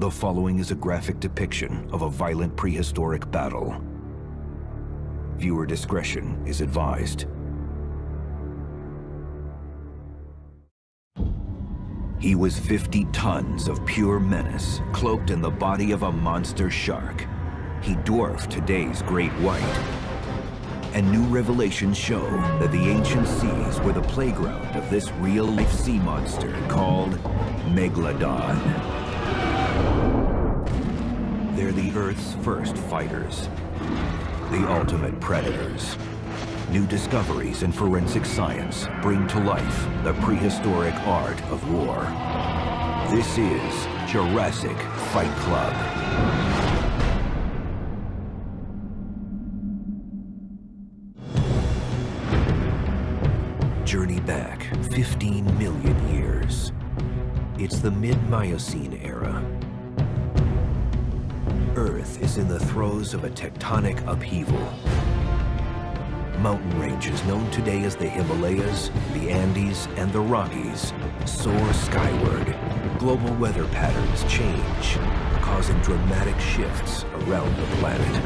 The following is a graphic depiction of a violent prehistoric battle. Viewer discretion is advised. He was 50 tons of pure menace, cloaked in the body of a monster shark. He dwarfed today's great white. And new revelations show that the ancient seas were the playground of this real-life sea monster called Megalodon. They're the Earth's first fighters, the ultimate predators. New discoveries in forensic science bring to life the prehistoric art of war. This is Jurassic Fight Club. Journey back 15 million years. It's the mid-Miocene era. Earth is in the throes of a tectonic upheaval. Mountain ranges known today as the Himalayas, the Andes, and the Rockies soar skyward. Global weather patterns change, causing dramatic shifts around the planet.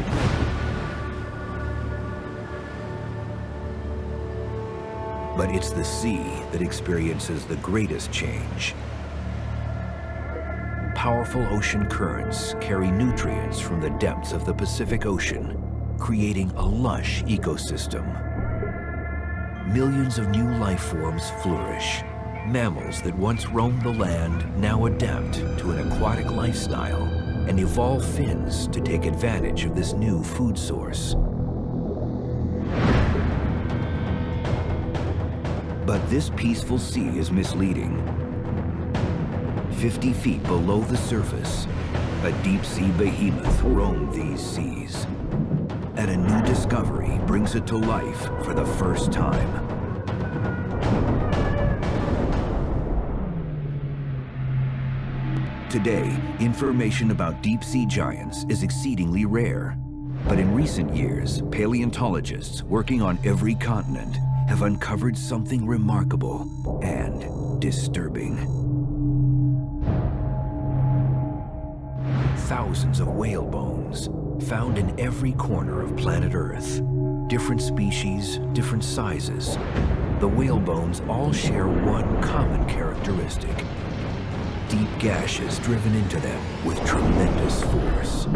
But it's the sea that experiences the greatest change. Powerful ocean currents carry nutrients from the depths of the Pacific Ocean, creating a lush ecosystem. Millions of new life forms flourish. Mammals that once roamed the land now adapt to an aquatic lifestyle and evolve fins to take advantage of this new food source. But this peaceful sea is misleading. 50 feet below the surface, a deep-sea behemoth roamed these seas. And a new discovery brings it to life for the first time. Today, information about deep-sea giants is exceedingly rare. But in recent years, paleontologists working on every continent have uncovered something remarkable and disturbing. Thousands of whale bones found in every corner of planet Earth. Different species, different sizes. The whale bones all share one common characteristic: deep gashes driven into them with tremendous force.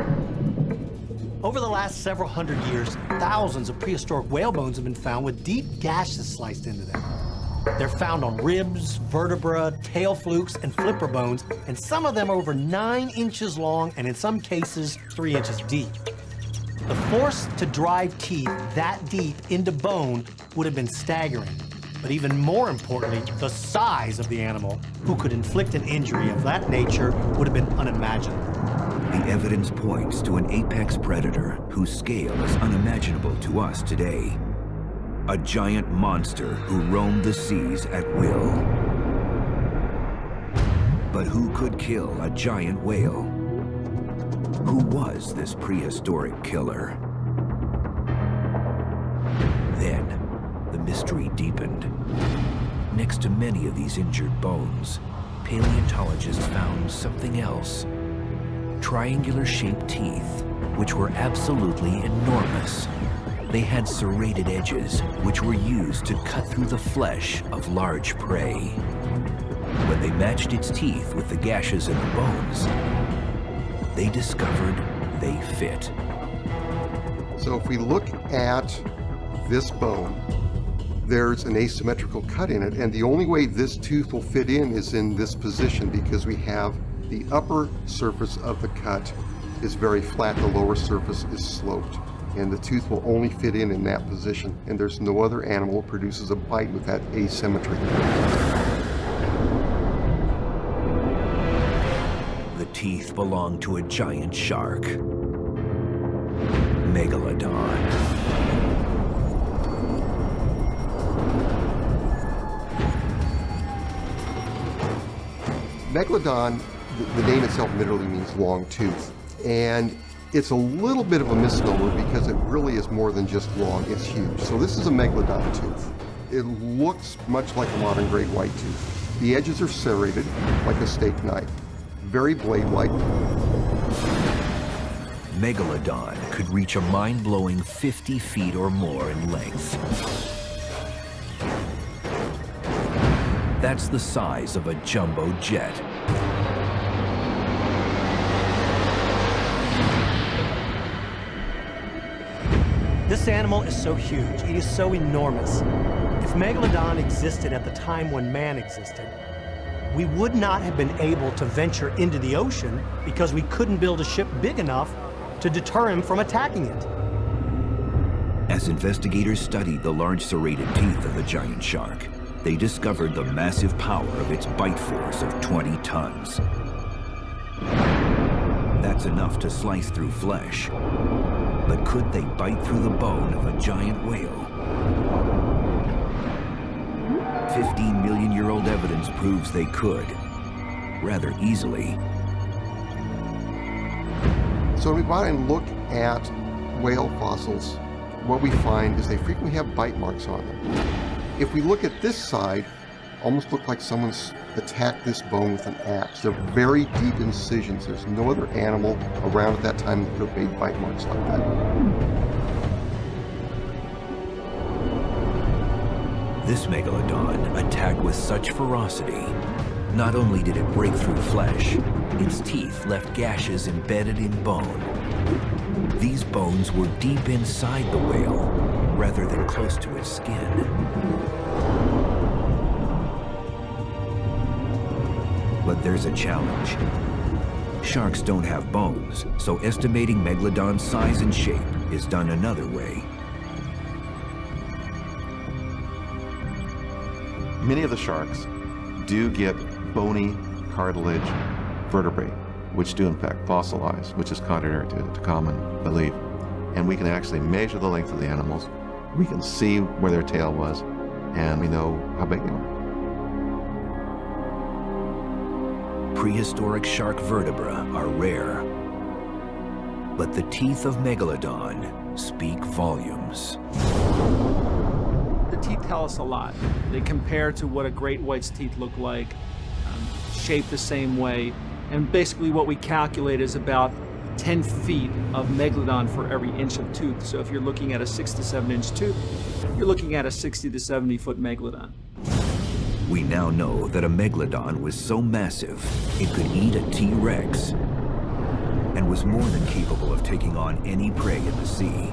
Over the last several hundred years, thousands of prehistoric whale bones have been found with deep gashes sliced into them. They're found on ribs, vertebra, tail flukes, and flipper bones, and some of them are over 9 inches long and in some cases 3 inches deep. The force to drive teeth that deep into bone would have been staggering. But even more importantly, the size of the animal who could inflict an injury of that nature would have been unimaginable. The evidence points to an apex predator whose scale is unimaginable to us today. A giant monster who roamed the seas at will. But who could kill a giant whale? Who was this prehistoric killer? Then, the mystery deepened. Next to many of these injured bones, paleontologists found something else. Triangular-shaped teeth, which were absolutely enormous. They had serrated edges, which were used to cut through the flesh of large prey. When they matched its teeth with the gashes in the bones, they discovered they fit. So if we look at this bone, there's an asymmetrical cut in it, and the only way this tooth will fit in is in this position, because we have the upper surface of the cut is very flat, the lower surface is sloped. And the tooth will only fit in that position, and there's no other animal that produces a bite with that asymmetry. The teeth belong to a giant shark, Megalodon. Megalodon, the name itself literally means long tooth, and it's a little bit of a misnomer because it really is more than just long, it's huge. So this is a Megalodon tooth. It looks much like a modern great white tooth. The edges are serrated like a steak knife. very blade-like. Megalodon could reach a mind-blowing 50 feet or more in length. That's the size of a jumbo jet. This animal is so huge, it is so enormous. If Megalodon existed at the time when man existed, we would not have been able to venture into the ocean because we couldn't build a ship big enough to deter him from attacking it. As investigators studied the large serrated teeth of the giant shark, they discovered the massive power of its bite force of 20 tons. That's enough to slice through flesh. But could they bite through the bone of a giant whale? 15-million-year-old evidence proves they could, rather easily. So when we go out and look at whale fossils, what we find is they frequently have bite marks on them. If we look at this side, almost look like someone's attacked this bone with an axe. They're very deep incisions. There's no other animal around at that time that could have made bite marks like that. This megalodon attacked with such ferocity. Not only did it break through flesh, its teeth left gashes embedded in bone. These bones were deep inside the whale, rather than close to its skin. But there's a challenge. Sharks don't have bones, so estimating Megalodon's size and shape is done another way. Many of the sharks do get bony cartilage vertebrae, which do in fact fossilize, which is contrary to common belief. And we can actually measure the length of the animals. We can see where their tail was, and we know how big they were. Prehistoric shark vertebrae are rare, but the teeth of Megalodon speak volumes. The teeth tell us a lot. They compare to what a great white's teeth look like, shaped the same way, and basically what we calculate is about 10 feet of Megalodon for every inch of tooth. So if you're looking at a 6 to 7 inch tooth, you're looking at a 60 to 70 foot Megalodon. We now know that a Megalodon was so massive it could eat a T-Rex and was more than capable of taking on any prey in the sea.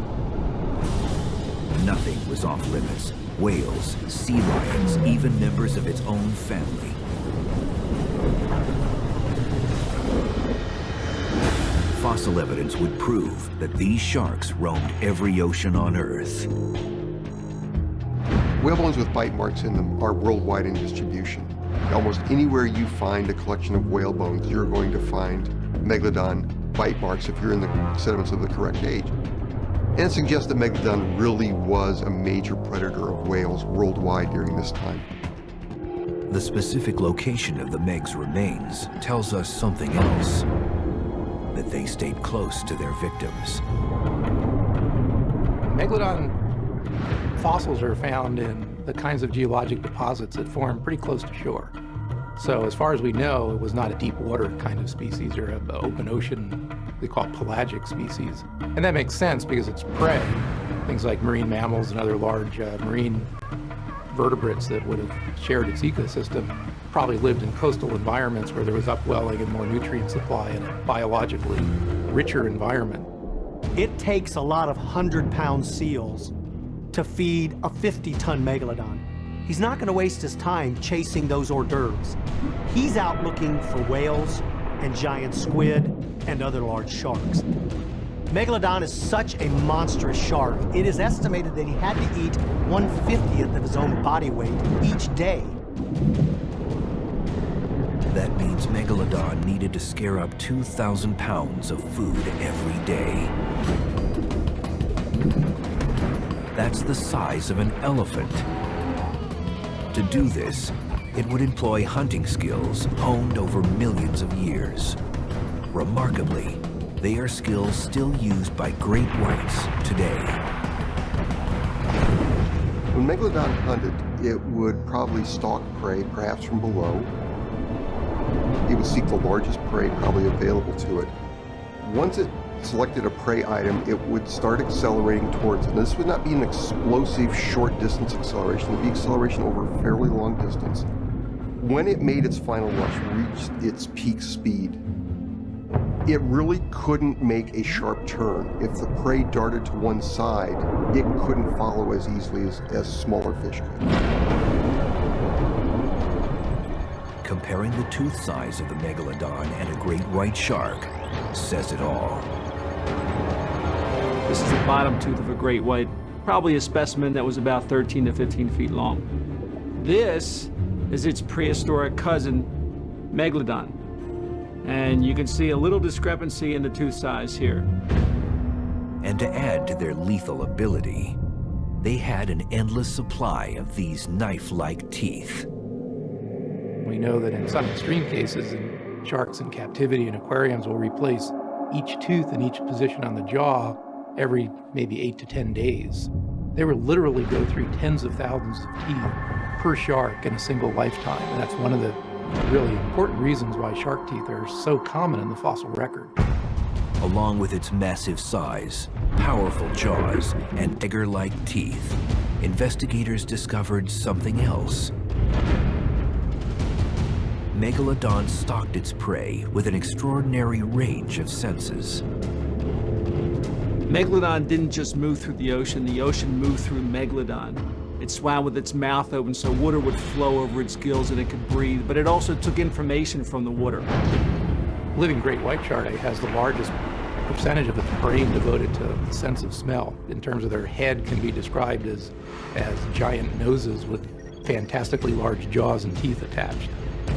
Nothing was off limits. Whales, sea lions, even members of its own family. Fossil evidence would prove that these sharks roamed every ocean on Earth. Whale bones with bite marks in them are worldwide in distribution. Almost anywhere you find a collection of whale bones, you're going to find Megalodon bite marks if you're in the sediments of the correct age. And it suggests that Megalodon really was a major predator of whales worldwide during this time. The specific location of the Meg's remains tells us something else, that they stayed close to their victims. Megalodon fossils are found in the kinds of geologic deposits that form pretty close to shore. So as far as we know, it was not a deep water kind of species or an open ocean, they call it pelagic species. And that makes sense because it's prey. Things like marine mammals and other large marine vertebrates that would have shared its ecosystem probably lived in coastal environments where there was upwelling and more nutrient supply in a biologically richer environment. It takes a lot of 100-pound seals to feed a 50-ton Megalodon. He's not going to waste his time chasing those hors d'oeuvres. He's out looking for whales and giant squid and other large sharks. Megalodon is such a monstrous shark, it is estimated that he had to eat 1/50th of his own body weight each day. That means Megalodon needed to scare up 2,000 pounds of food every day. That's the size of an elephant. To do this, it would employ hunting skills honed over millions of years. Remarkably, they are skills still used by great whites today. When Megalodon hunted, it would probably stalk prey, perhaps from below. It would would seek the largest prey probably available to it. Once it selected a prey item, it would start accelerating towards it. And this would not be an explosive short distance acceleration, it would be acceleration over a fairly long distance. When it made its final rush, reached its peak speed, it really couldn't make a sharp turn. If the prey darted to one side, it couldn't follow as easily as smaller fish could. Comparing the tooth size of the megalodon and a great white shark says it all. This is the bottom tooth of a great white, probably a specimen that was about 13 to 15 feet long. This is its prehistoric cousin, Megalodon. And you can see a little discrepancy in the tooth size here. And to add to their lethal ability, they had an endless supply of these knife-like teeth. We know that in some extreme cases, sharks in captivity in aquariums will replace each tooth in each position on the jaw every maybe 8 to 10 days. They will literally go through tens of thousands of teeth per shark in a single lifetime. And that's one of the really important reasons why shark teeth are so common in the fossil record. Along with its massive size, powerful jaws, and dagger-like teeth, investigators discovered something else. Megalodon stalked its prey with an extraordinary range of senses. Megalodon didn't just move through the ocean moved through Megalodon. It swam with its mouth open so water would flow over its gills and it could breathe, but it also took information from the water. Living great white shark has the largest percentage of its brain devoted to the sense of smell. In terms of their head can be described as giant noses with fantastically large jaws and teeth attached,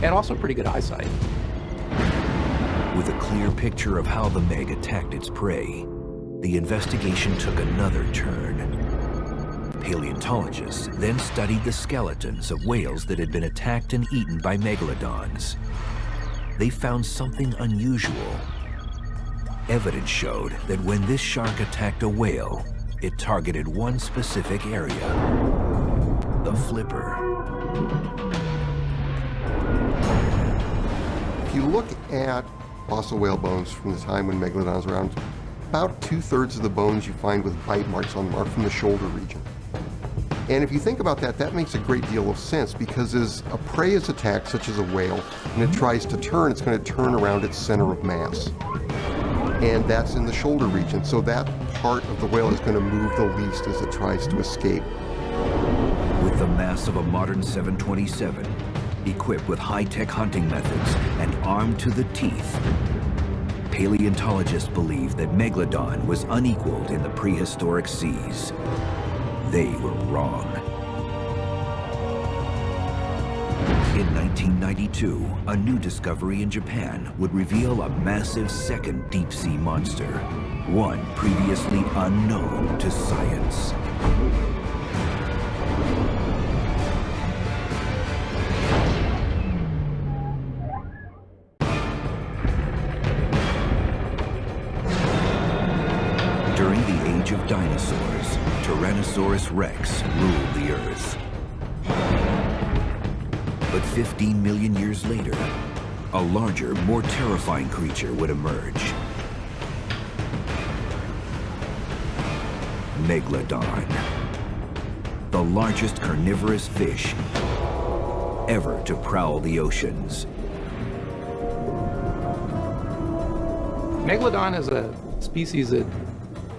and also pretty good eyesight. With a clear picture of how the Meg attacked its prey, the investigation took another turn. Paleontologists then studied the skeletons of whales that had been attacked and eaten by megalodons. They found something unusual. Evidence showed that when this shark attacked a whale, it targeted one specific area, the flipper. If you look at fossil whale bones from the time when Megalodon was around, about 2/3 of the bones you find with bite marks on them are from the shoulder region. And if you think about that, that makes a great deal of sense, because as a prey is attacked, such as a whale, and it tries to turn, it's going to turn around its center of mass. And that's in the shoulder region, so that part of the whale is going to move the least as it tries to escape. With the mass of a modern 727, equipped with high-tech hunting methods and armed to the teeth, paleontologists believe that Megalodon was unequaled in the prehistoric seas. They were wrong. In 1992, a new discovery in Japan would reveal a massive second deep-sea monster, one previously unknown to science. During the age of dinosaurs, Tyrannosaurus Rex ruled the Earth. But 15 million years later, a larger, more terrifying creature would emerge. Megalodon, the largest carnivorous fish ever to prowl the oceans. Megalodon is a species that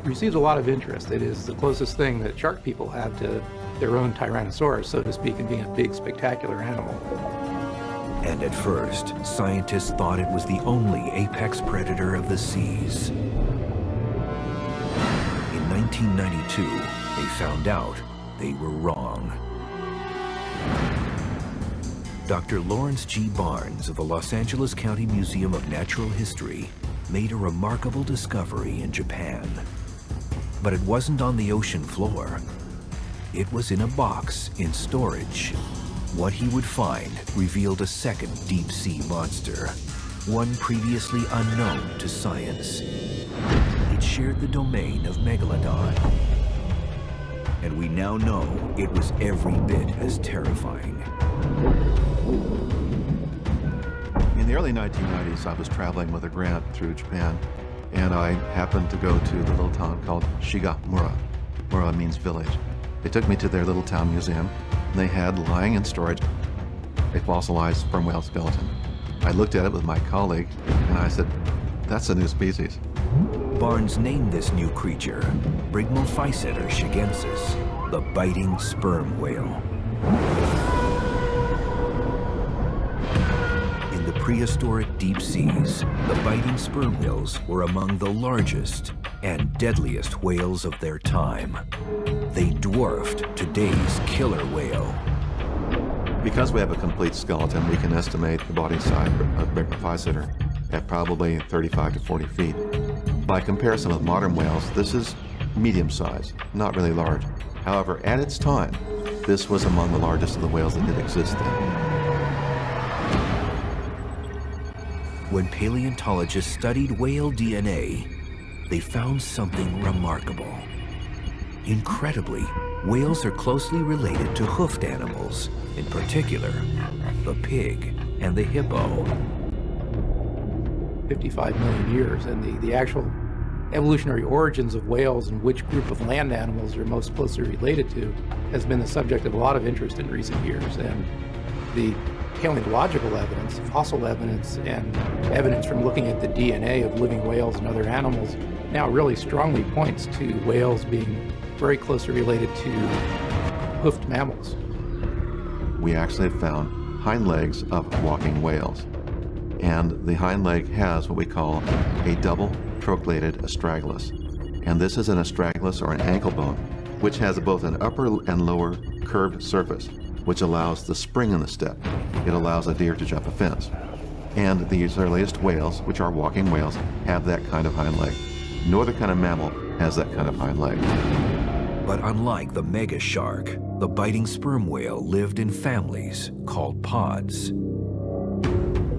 receives a lot of interest. It is the closest thing that shark people have to their own Tyrannosaurus, so to speak, in being a big, spectacular animal. And at first, scientists thought it was the only apex predator of the seas. In 1992, they found out they were wrong. Dr. Lawrence G. Barnes of the Los Angeles County Museum of Natural History made a remarkable discovery in Japan. But it wasn't on the ocean floor. It was in a box in storage. What he would find revealed a second deep-sea monster, one previously unknown to science. It shared the domain of Megalodon. And we now know it was every bit as terrifying. In the early 1990s, I was traveling with a grant through Japan, and I happened to go to the little town called Shigamura. Mura means village. They took me to their little town museum, and they had lying in storage a fossilized sperm whale skeleton. I looked at it with my colleague, and I said, that's a new species. Barnes named this new creature Brygmophyseter shigensis, the biting sperm whale. In the prehistoric deep seas, the biting sperm whales were among the largest and deadliest whales of their time. They dwarfed today's killer whale. Because we have a complete skeleton, we can estimate the body size of Brygmophyseter at probably 35 to 40 feet. By comparison with modern whales, this is medium size, not really large. However, at its time, this was among the largest of the whales that did exist then. When paleontologists studied whale DNA, they found something remarkable. Incredibly, whales are closely related to hoofed animals, in particular, the pig and the hippo. 55 million years, and the actual evolutionary origins of whales and which group of land animals are most closely related to has been the subject of a lot of interest in recent years. And the paleontological evidence, fossil evidence, and evidence from looking at the DNA of living whales and other animals now really strongly points to whales being very closely related to hoofed mammals. We actually have found hind legs of walking whales. And the hind leg has what we call a double trochleated astragalus. And this is an astragalus or an ankle bone, which has both an upper and lower curved surface, which allows the spring in the step. It allows a deer to jump a fence. And these earliest whales, which are walking whales, have that kind of hind leg. No other kind of mammal has that kind of hind leg. But unlike the mega shark, the biting sperm whale lived in families called pods.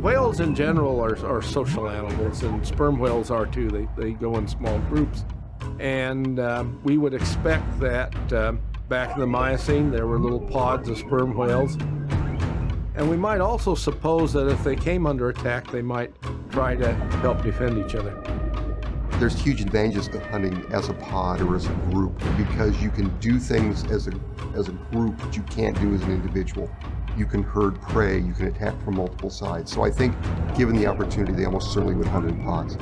Whales in general are social animals, and sperm whales are too. They go in small groups. And we would expect that back in the Miocene, there were little pods of sperm whales. And we might also suppose that if they came under attack, they might try to help defend each other. There's huge advantages to hunting as a pod or as a group because you can do things as a group that you can't do as an individual. You can herd prey, you can attack from multiple sides. So I think given the opportunity, they almost certainly would hunt in pods.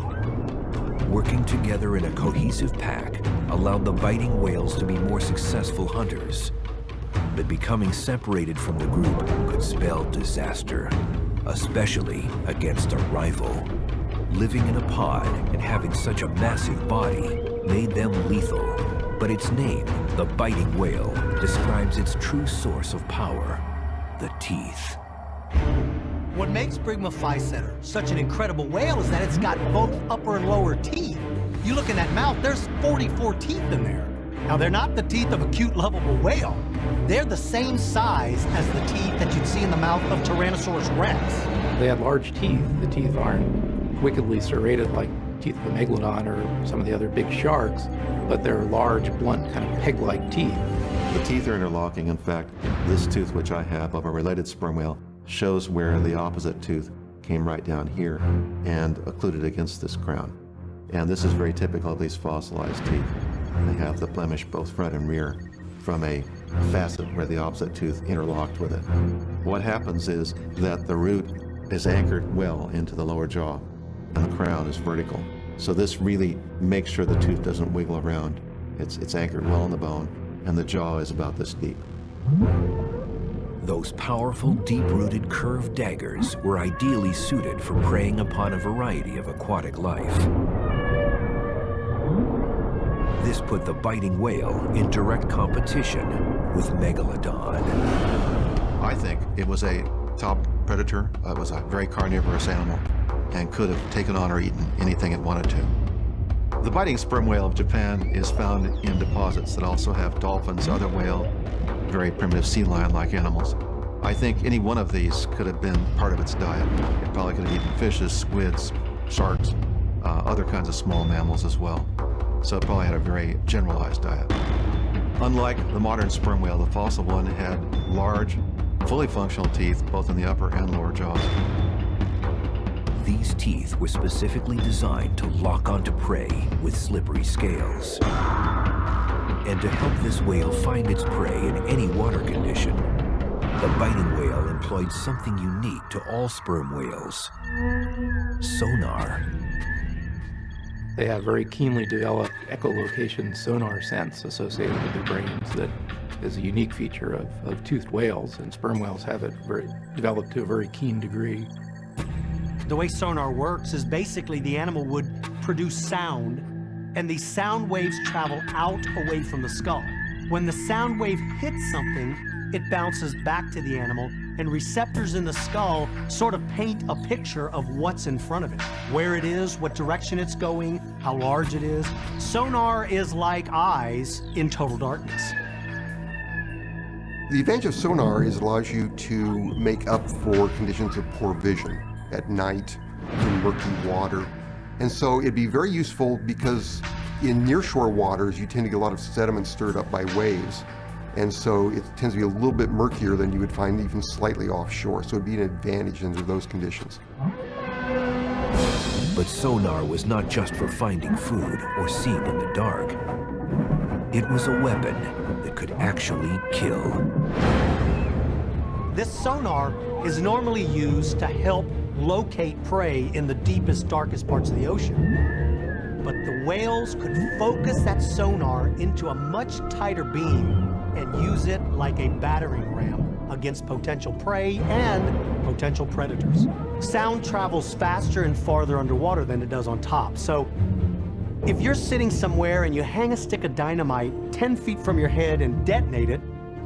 Working together in a cohesive pack allowed the biting whales to be more successful hunters. But becoming separated from the group could spell disaster, especially against a rival. Living in a pod and having such a massive body made them lethal. But its name, the biting whale, describes its true source of power, the teeth. What makes Brygmophyseter such an incredible whale is that it's got both upper and lower teeth. You look in that mouth, there's 44 teeth in there. Now, they're not the teeth of a cute, lovable whale. They're the same size as the teeth that you'd see in the mouth of Tyrannosaurus rex. They had large teeth. The teeth aren't wickedly serrated like teeth of a megalodon or some of the other big sharks, but they're large, blunt, kind of peg-like teeth. The teeth are interlocking. In fact, this tooth which I have of a related sperm whale shows where the opposite tooth came right down here and occluded against this crown. And this is very typical of these fossilized teeth. They have the blemish both front and rear from a facet where the opposite tooth interlocked with it. What happens is that the root is anchored well into the lower jaw and the crown is vertical. So this really makes sure the tooth doesn't wiggle around. It's anchored well in the bone, and the jaw is about this deep. Those powerful, deep-rooted curved daggers were ideally suited for preying upon a variety of aquatic life. This put the biting whale in direct competition with Megalodon. I think it was a top predator. It was a very carnivorous animal and could have taken on or eaten anything it wanted to. The biting sperm whale of Japan is found in deposits that also have dolphins, other whale, very primitive sea lion-like animals. I think any one of these could have been part of its diet. It probably could have eaten fishes, squids, sharks, other kinds of small mammals as well. So it probably had a very generalized diet. Unlike the modern sperm whale, the fossil one had large, fully functional teeth, both in the upper and lower jaws. these teeth were specifically designed to lock onto prey with slippery scales. And to help this whale find its prey in any water condition, the biting whale employed something unique to all sperm whales: sonar. They have very keenly developed echolocation sonar sense associated with their brains that is a unique feature of toothed whales, and sperm whales have it developed to a very keen degree. The way sonar works is basically the animal would produce sound, and these sound waves travel out away from the skull. When the sound wave hits something, it bounces back to the animal, and receptors in the skull sort of paint a picture of what's in front of it. Where it is, what direction it's going, how large it is. Sonar is like eyes in total darkness. The advantage of sonar is it allows you to make up for conditions of poor vision at night, in murky water. And so it'd be very useful because in nearshore waters, you tend to get a lot of sediment stirred up by waves. And so it tends to be a little bit murkier than you would find even slightly offshore. So it'd be an advantage under those conditions. But sonar was not just for finding food or seeing in the dark. It was a weapon that could actually kill. This sonar is normally used to help locate prey in the deepest, darkest parts of the ocean. But the whales could focus that sonar into a much tighter beam and use it like a battering ram against potential prey and potential predators. Sound travels faster and farther underwater than it does on top. So if you're sitting somewhere and you hang a stick of dynamite 10 feet from your head and detonate it,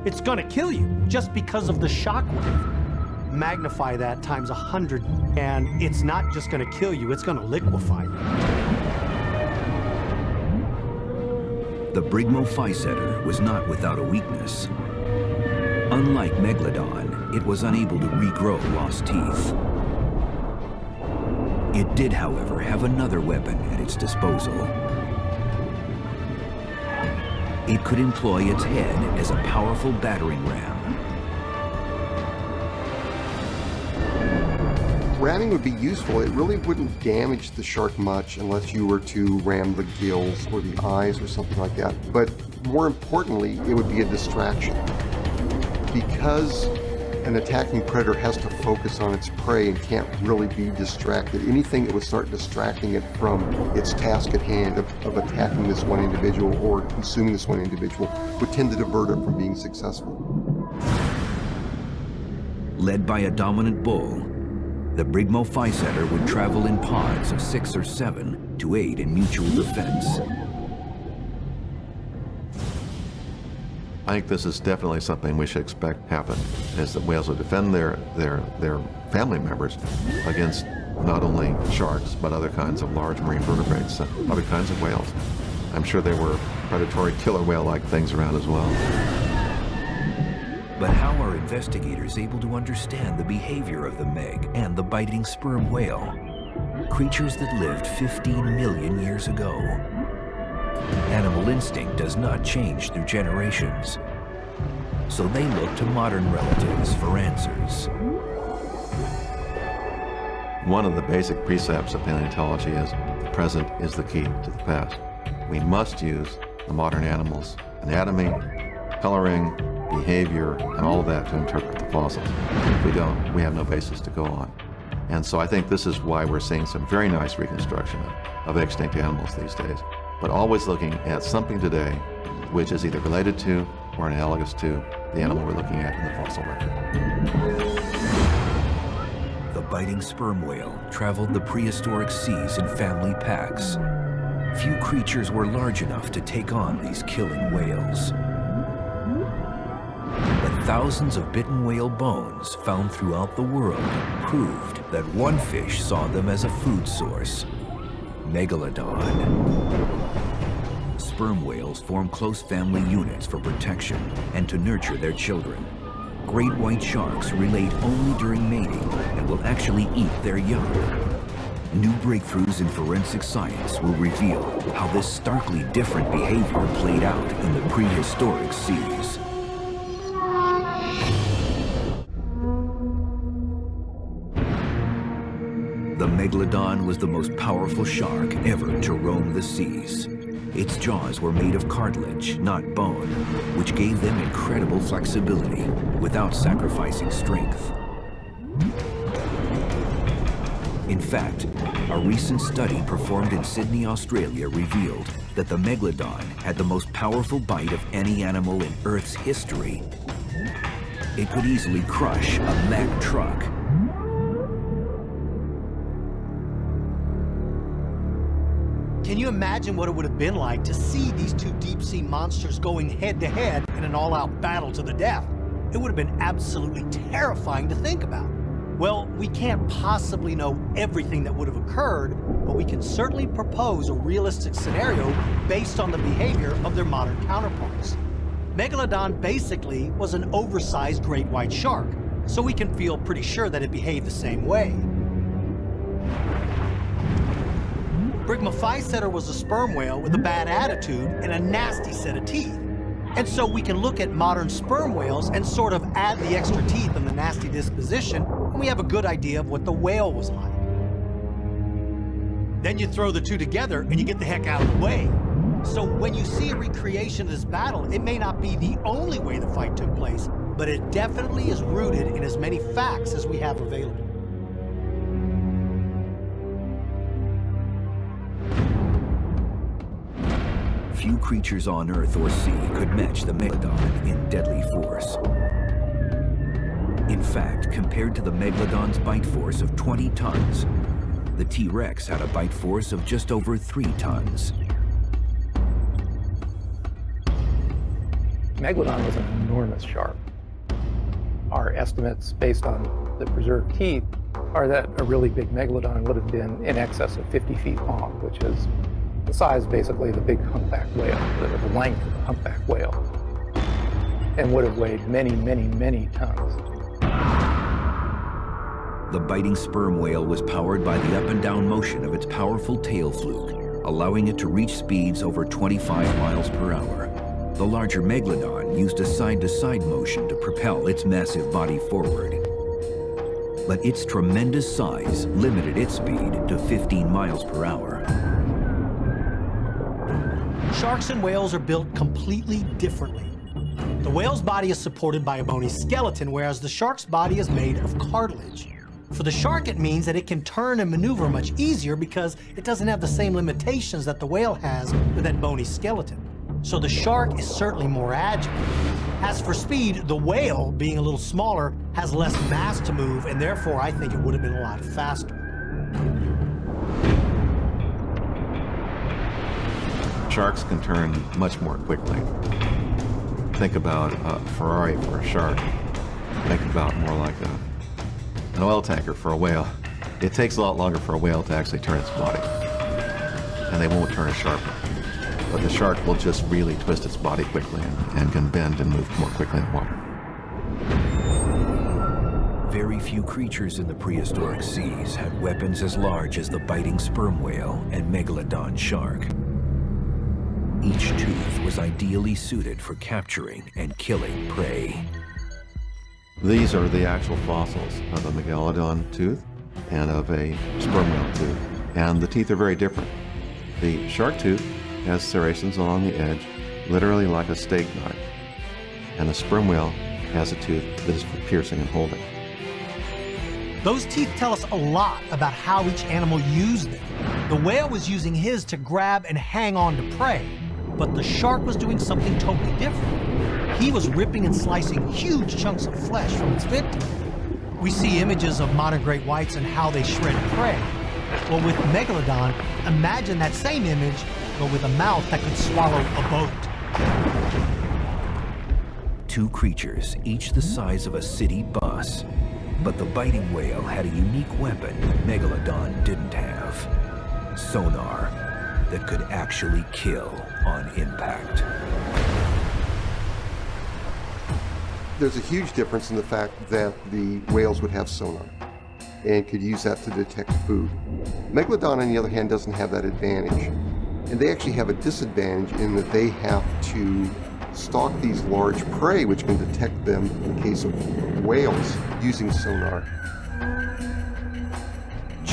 it's gonna kill you just because of the shock wave. Magnify that times 100, and it's not just gonna kill you, it's gonna liquefy you. The Brigmophyseter was not without a weakness. Unlike Megalodon, it was unable to regrow lost teeth. It did, however, have another weapon at its disposal. It could employ its head as a powerful battering ram. Ramming would be useful. It really wouldn't damage the shark much unless you were to ram the gills or the eyes or something like that. But more importantly, it would be a distraction. Because an attacking predator has to focus on its prey and can't really be distracted, anything that would start distracting it from its task at hand of attacking this one individual or consuming this one individual would tend to divert it from being successful. Led by a dominant bull, the Brigmophyseter would travel in pods of 6 or 7 to aid in mutual defense. I think this is definitely something we should expect happen, is that whales would defend their family members against not only sharks, but other kinds of large marine vertebrates, other kinds of whales. I'm sure there were predatory killer whale-like things around as well. But how are investigators able to understand the behavior of the Meg and the biting sperm whale, creatures that lived 15 million years ago? Animal instinct does not change through generations, so they look to modern relatives for answers. One of the basic precepts of paleontology is the present is the key to the past. We must use the modern animal's anatomy, coloring, behavior, and all of that to interpret the fossils. If we don't, we have no basis to go on. And so I think this is why we're seeing some very nice reconstruction of extinct animals these days, but always looking at something today which is either related to or analogous to the animal we're looking at in the fossil record. The biting sperm whale traveled the prehistoric seas in family packs. Few creatures were large enough to take on these killing whales. But thousands of bitten whale bones found throughout the world proved that one fish saw them as a food source: Megalodon. Sperm whales form close family units for protection and to nurture their children. Great white sharks relate only during mating and will actually eat their young. New breakthroughs in forensic science will reveal how this starkly different behavior played out in the prehistoric seas. The Megalodon was the most powerful shark ever to roam the seas. Its jaws were made of cartilage, not bone, which gave them incredible flexibility without sacrificing strength. In fact, a recent study performed in Sydney, Australia revealed that the Megalodon had the most powerful bite of any animal in Earth's history. It could easily crush a Mack truck. Can you imagine what it would have been like to see these two deep-sea monsters going head-to-head in an all-out battle to the death? It would have been absolutely terrifying to think about. Well, we can't possibly know everything that would have occurred, but we can certainly propose a realistic scenario based on the behavior of their modern counterparts. Megalodon basically was an oversized great white shark, so we can feel pretty sure that it behaved the same way. Brigmophyseter was a sperm whale with a bad attitude and a nasty set of teeth. And so we can look at modern sperm whales and sort of add the extra teeth and the nasty disposition, and we have a good idea of what the whale was like. Then you throw the two together and you get the heck out of the way. So when you see a recreation of this battle, it may not be the only way the fight took place, but it definitely is rooted in as many facts as we have available. Few creatures on Earth or sea could match the Megalodon in deadly force. In fact, compared to the Megalodon's bite force of 20 tons, the T-Rex had a bite force of just over 3 tons. Megalodon was an enormous shark. Our estimates, based on the preserved teeth, are that a really big Megalodon would have been in excess of 50 feet long, which is the size, basically, of the big humpback whale, the length of the humpback whale, and would have weighed many, many, many tons. The biting sperm whale was powered by the up and down motion of its powerful tail fluke, allowing it to reach speeds over 25 miles per hour. The larger Megalodon used a side-to-side motion to propel its massive body forward. But its tremendous size limited its speed to 15 miles per hour. Sharks and whales are built completely differently. The whale's body is supported by a bony skeleton, whereas the shark's body is made of cartilage. For the shark, it means that it can turn and maneuver much easier because it doesn't have the same limitations that the whale has with that bony skeleton. So the shark is certainly more agile. As for speed, the whale, being a little smaller, has less mass to move, and therefore I think it would have been a lot faster. Sharks can turn much more quickly. Think about a Ferrari for a shark. Think about more like an oil tanker for a whale. It takes a lot longer for a whale to actually turn its body. And they won't turn as sharply. But the shark will just really twist its body quickly and can bend and move more quickly in the water. Very few creatures in the prehistoric seas had weapons as large as the biting sperm whale and Megalodon shark. Each tooth was ideally suited for capturing and killing prey. These are the actual fossils of a Megalodon tooth and of a sperm whale tooth. And the teeth are very different. The shark tooth has serrations along the edge, literally like a steak knife. And the sperm whale has a tooth that is for piercing and holding. Those teeth tell us a lot about how each animal used them. The whale was using his to grab and hang on to prey, but the shark was doing something totally different. He was ripping and slicing huge chunks of flesh from its victim. We see images of modern great whites and how they shred prey. Well, with Megalodon, imagine that same image, but with a mouth that could swallow a boat. Two creatures, each the size of a city bus. But the biting whale had a unique weapon Megalodon didn't have. Sonar that could actually kill on impact. There's a huge difference in the fact that the whales would have sonar and could use that to detect food. Megalodon, on the other hand, doesn't have that advantage. And they actually have a disadvantage in that they have to stalk these large prey, which can detect them in the case of whales using sonar.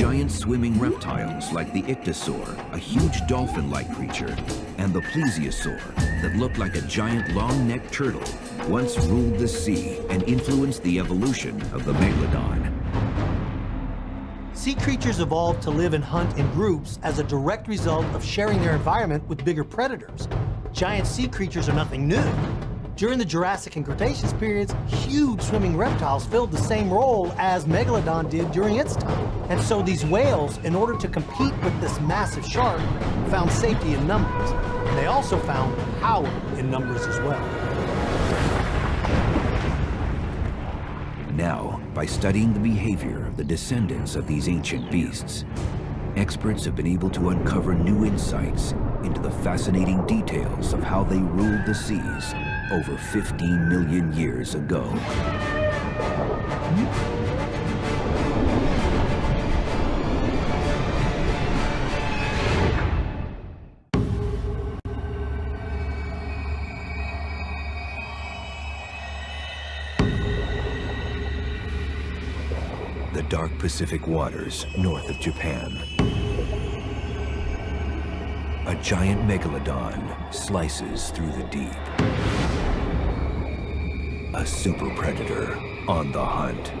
giant swimming reptiles like the ichthyosaur, a huge dolphin-like creature, and the plesiosaur that looked like a giant long-necked turtle, once ruled the sea and influenced the evolution of the megalodon. Sea creatures evolved to live and hunt in groups as a direct result of sharing their environment with bigger predators. Giant sea creatures are nothing new. During the Jurassic and Cretaceous periods, huge swimming reptiles filled the same role as Megalodon did during its time. And so these whales, in order to compete with this massive shark, found safety in numbers. And they also found power in numbers as well. Now, by studying the behavior of the descendants of these ancient beasts, experts have been able to uncover new insights into the fascinating details of how they ruled the seas over 15 million years ago. The dark Pacific waters north of Japan. A giant megalodon slices through the deep. A super predator on the hunt.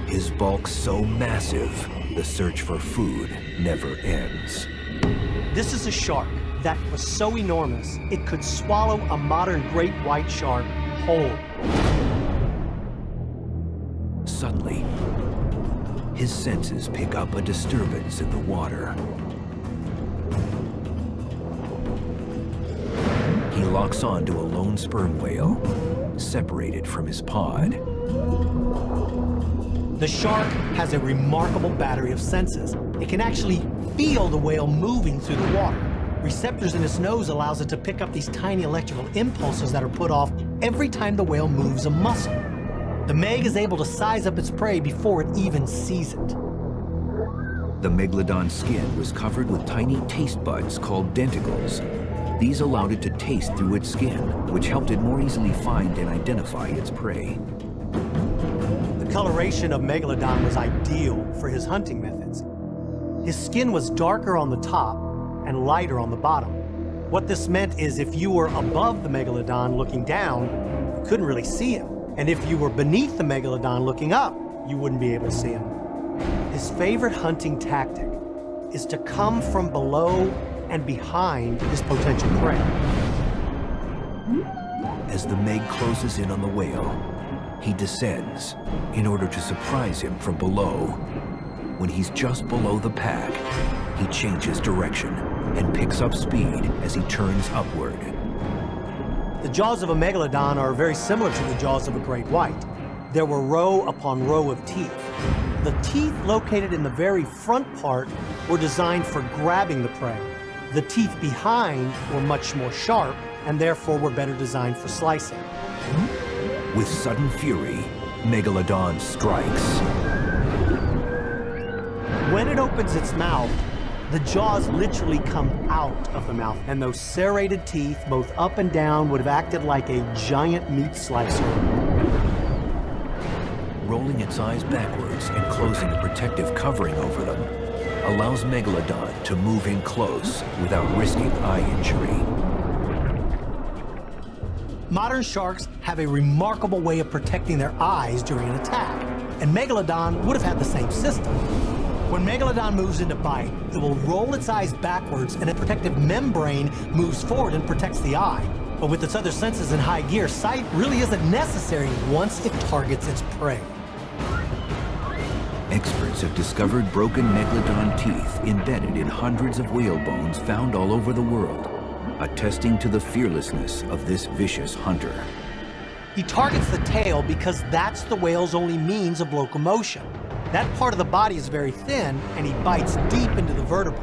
His bulk so massive, the search for food never ends. This is a shark that was so enormous, it could swallow a modern great white shark whole. Suddenly, his senses pick up a disturbance in the water. He locks on to a lone sperm whale, separated from his pod. The shark has a remarkable battery of senses. It can actually feel the whale moving through the water. Receptors in its nose allows it to pick up these tiny electrical impulses that are put off every time the whale moves a muscle. The Meg is able to size up its prey before it even sees it. The megalodon's skin was covered with tiny taste buds called denticles. These allowed it to taste through its skin, which helped it more easily find and identify its prey. The coloration of Megalodon was ideal for his hunting methods. His skin was darker on the top and lighter on the bottom. What this meant is if you were above the Megalodon looking down, you couldn't really see him. And if you were beneath the Megalodon looking up, you wouldn't be able to see him. His favorite hunting tactic is to come from below and behind his potential prey. As the Meg closes in on the whale, he descends in order to surprise him from below. When he's just below the pack, he changes direction and picks up speed as he turns upward. The jaws of a Megalodon are very similar to the jaws of a great white. There were row upon row of teeth. The teeth located in the very front part were designed for grabbing the prey. The teeth behind were much more sharp and therefore were better designed for slicing. With sudden fury, Megalodon strikes. When it opens its mouth, the jaws literally come out of the mouth, and those serrated teeth, both up and down, would have acted like a giant meat slicer. Rolling its eyes backwards and closing a protective covering over them allows Megalodon to move in close without risking eye injury. Modern sharks have a remarkable way of protecting their eyes during an attack, and Megalodon would have had the same system. When Megalodon moves into bite, it will roll its eyes backwards and a protective membrane moves forward and protects the eye. But with its other senses in high gear, sight really isn't necessary once it targets its prey. Experts have discovered broken Megalodon teeth embedded in hundreds of whale bones found all over the world, attesting to the fearlessness of this vicious hunter. He targets the tail because that's the whale's only means of locomotion. That part of the body is very thin, and he bites deep into the vertebrae.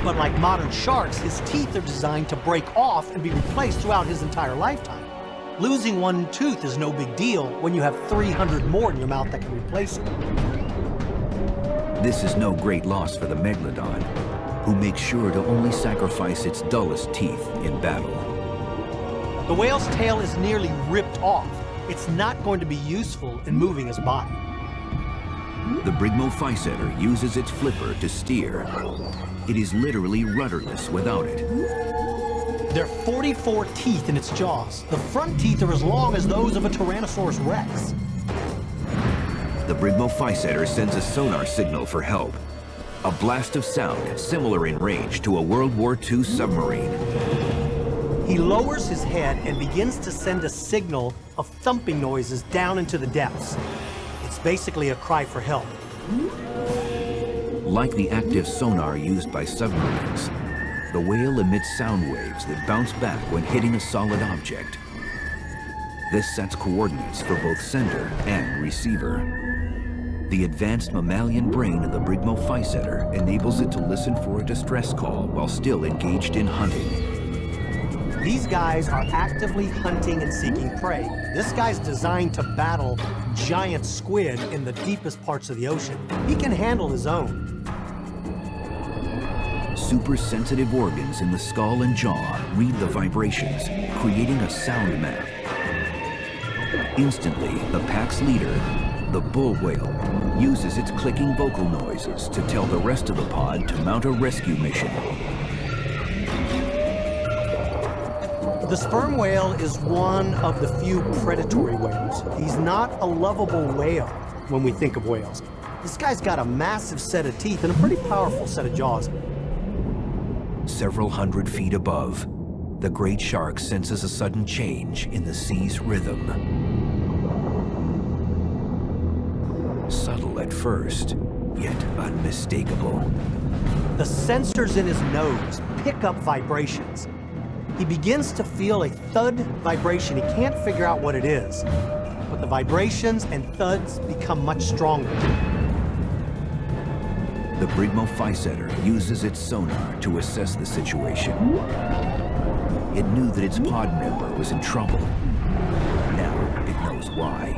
But like modern sharks, his teeth are designed to break off and be replaced throughout his entire lifetime. Losing one tooth is no big deal when you have 300 more in your mouth that can replace it. This is no great loss for the Megalodon, who makes sure to only sacrifice its dullest teeth in battle. The whale's tail is nearly ripped off. It's not going to be useful in moving his body. The Brigmophyseter uses its flipper to steer. It is literally rudderless without it. There are 44 teeth in its jaws. The front teeth are as long as those of a Tyrannosaurus Rex. The Brigmophyseter sends a sonar signal for help. A blast of sound similar in range to a World War II submarine. He lowers his head and begins to send a signal of thumping noises down into the depths. It's basically a cry for help. Like the active sonar used by submarines, the whale emits sound waves that bounce back when hitting a solid object. This sets coordinates for both sender and receiver. The advanced mammalian brain of the Brigmophyseter enables it to listen for a distress call while still engaged in hunting. These guys are actively hunting and seeking prey. This guy's designed to battle giant squid in the deepest parts of the ocean. He can handle his own. Super sensitive organs in the skull and jaw read the vibrations, creating a sound map. Instantly, the pack's leader, the bull whale, uses its clicking vocal noises to tell the rest of the pod to mount a rescue mission. The sperm whale is one of the few predatory whales. He's not a lovable whale when we think of whales. This guy's got a massive set of teeth and a pretty powerful set of jaws. Several hundred feet above, the great shark senses a sudden change in the sea's rhythm. Subtle at first, yet unmistakable. The sensors in his nose pick up vibrations. He begins to feel a thud vibration. He can't figure out what it is, but the vibrations and thuds become much stronger. The Brigmophyseter uses its sonar to assess the situation. It knew that its pod member was in trouble. Now it knows why.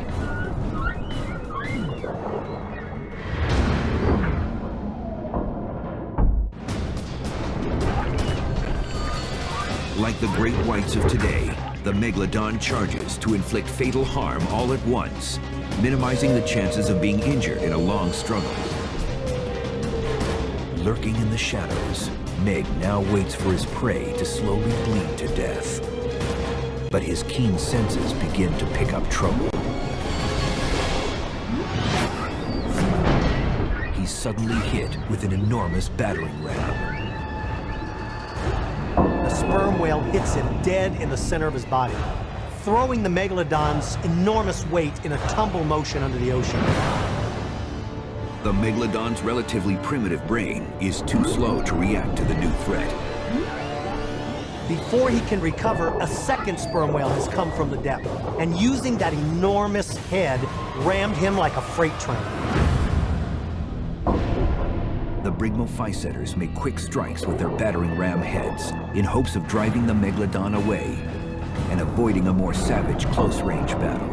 Like the great whites of today, the Megalodon charges to inflict fatal harm all at once, minimizing the chances of being injured in a long struggle. Lurking in the shadows, Meg now waits for his prey to slowly bleed to death. But his keen senses begin to pick up trouble. He's suddenly hit with an enormous battering ram. The sperm whale hits him dead in the center of his body, throwing the Megalodon's enormous weight in a tumble motion under the ocean. The Megalodon's relatively primitive brain is too slow to react to the new threat. Before he can recover, a second sperm whale has come from the depth, and using that enormous head, rammed him like a freight train. The Brigmophyseters make quick strikes with their battering ram heads in hopes of driving the Megalodon away and avoiding a more savage close-range battle.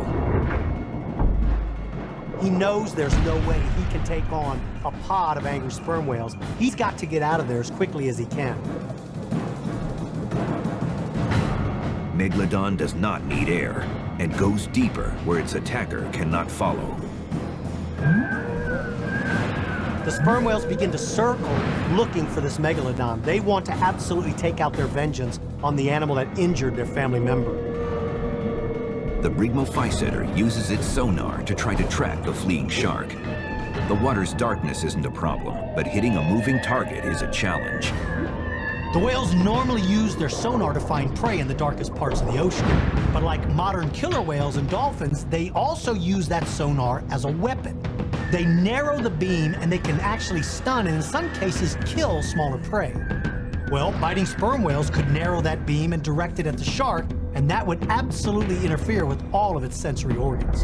He knows there's no way he can take on a pod of angry sperm whales. He's got to get out of there as quickly as he can. Megalodon does not need air and goes deeper where its attacker cannot follow. The sperm whales begin to circle looking for this Megalodon. They want to absolutely take out their vengeance on the animal that injured their family member. The Brigmophyseter uses its sonar to try to track the fleeing shark. The water's darkness isn't a problem, but hitting a moving target is a challenge. The whales normally use their sonar to find prey in the darkest parts of the ocean. But like modern killer whales and dolphins, they also use that sonar as a weapon. They narrow the beam and they can actually stun and in some cases kill smaller prey. Well, biting sperm whales could narrow that beam and direct it at the shark, and that would absolutely interfere with all of its sensory organs.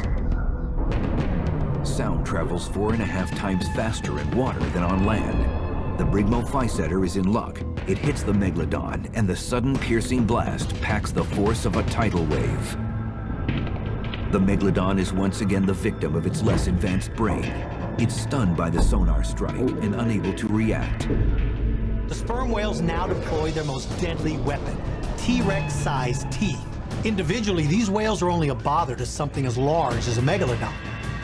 Sound travels 4.5 times faster in water than on land. The Brigmophyseter is in luck. It hits the Megalodon, and the sudden piercing blast packs the force of a tidal wave. The Megalodon is once again the victim of its less advanced brain. It's stunned by the sonar strike and unable to react. The sperm whales now deploy their most deadly weapon, T-Rex-sized teeth. Individually, these whales are only a bother to something as large as a Megalodon.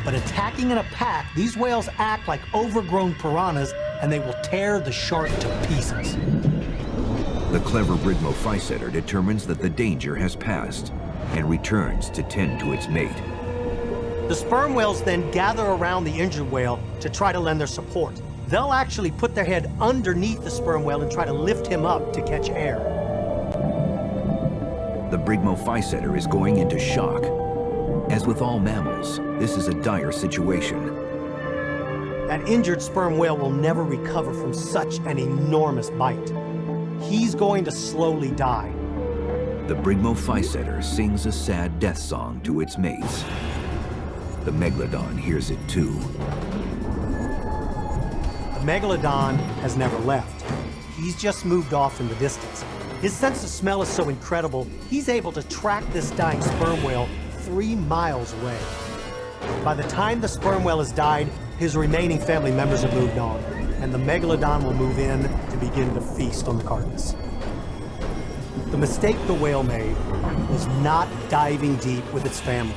But attacking in a pack, these whales act like overgrown piranhas, and they will tear the shark to pieces. The clever Brigmophyseter determines that the danger has passed and returns to tend to its mate. The sperm whales then gather around the injured whale to try to lend their support. They'll actually put their head underneath the sperm whale and try to lift him up to catch air. The Brigmophyseter is going into shock. As with all mammals, this is a dire situation. That injured sperm whale will never recover from such an enormous bite. He's going to slowly die. The Brigmophyseter sings a sad death song to its mates. The Megalodon hears it too. The Megalodon has never left. He's just moved off in the distance. His sense of smell is so incredible, he's able to track this dying sperm whale 3 miles away. By the time the sperm whale has died, his remaining family members have moved on, and the Megalodon will move in to begin to feast on the carcass. The mistake the whale made was not diving deep with its family.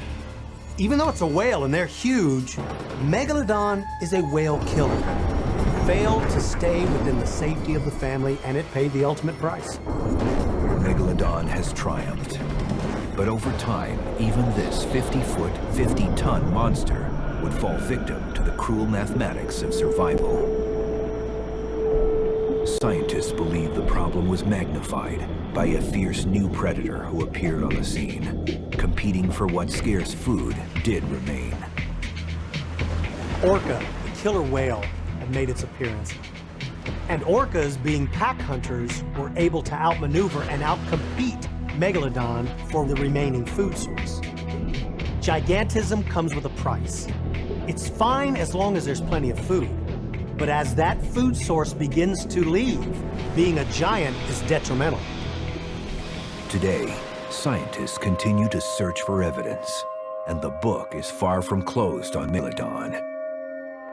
Even though it's a whale and they're huge, Megalodon is a whale killer. It failed to stay within the safety of the family, and it paid the ultimate price. Megalodon has triumphed. But over time, even this 50-foot, 50-ton monster would fall victim to the cruel mathematics of survival. Scientists believe the problem was magnified by a fierce new predator who appeared on the scene, competing for what scarce food did remain. Orca, the killer whale, had made its appearance. And orcas, being pack hunters, were able to outmaneuver and outcompete Megalodon for the remaining food source. Gigantism comes with a price. It's fine as long as there's plenty of food. But as that food source begins to leave, being a giant is detrimental. Today, scientists continue to search for evidence, and the book is far from closed on Megalodon.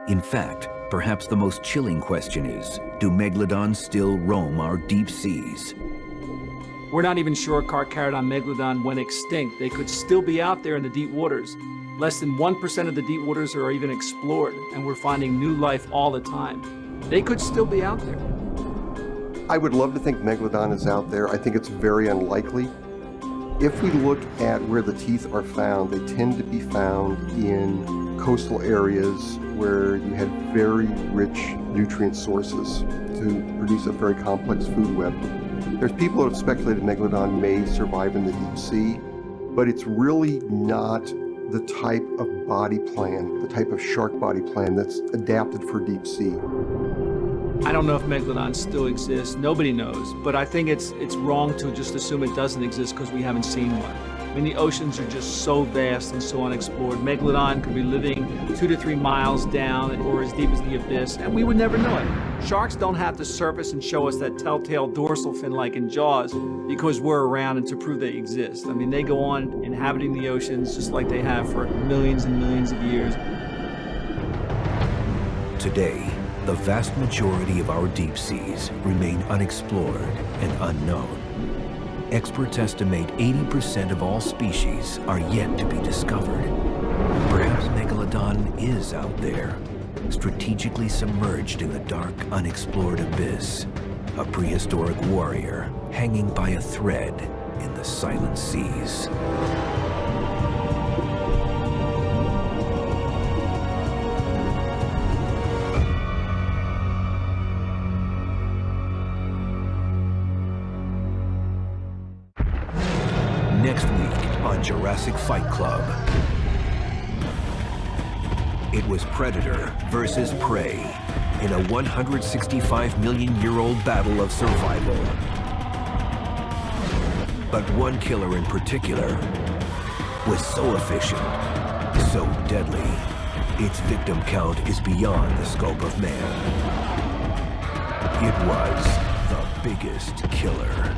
In fact, perhaps the most chilling question is, do Megalodons still roam our deep seas? We're not even sure Carcharodon megalodon went extinct. They could still be out there in the deep waters. Less than 1% of the deep waters are even explored, and we're finding new life all the time. They could still be out there. I would love to think Megalodon is out there. I think it's very unlikely. If we look at where the teeth are found, they tend to be found in coastal areas where you had very rich nutrient sources to produce a very complex food web. There's people who have speculated Megalodon may survive in the deep sea, but it's really not the type of body plan, the type of shark body plan that's adapted for deep sea. I don't know if Megalodon still exists. Nobody knows. But I think it's wrong to just assume it doesn't exist because we haven't seen one. I mean, the oceans are just so vast and so unexplored. Megalodon could be living 2 to 3 miles down or as deep as the abyss, and we would never know it. Sharks don't have to surface and show us that telltale dorsal fin like in Jaws because we're around and to prove they exist. I mean, they go on inhabiting the oceans just like they have for millions and millions of years. Today, the vast majority of our deep seas remain unexplored and unknown. Experts estimate 80% of all species are yet to be discovered. Perhaps Megalodon is out there, strategically submerged in the dark, unexplored abyss, a prehistoric warrior hanging by a thread in the silent seas. Next week on Jurassic Fight Club. It was predator versus prey in a 165-million-year-old battle of survival. But one killer in particular was so efficient, so deadly, its victim count is beyond the scope of man. It was the biggest killer.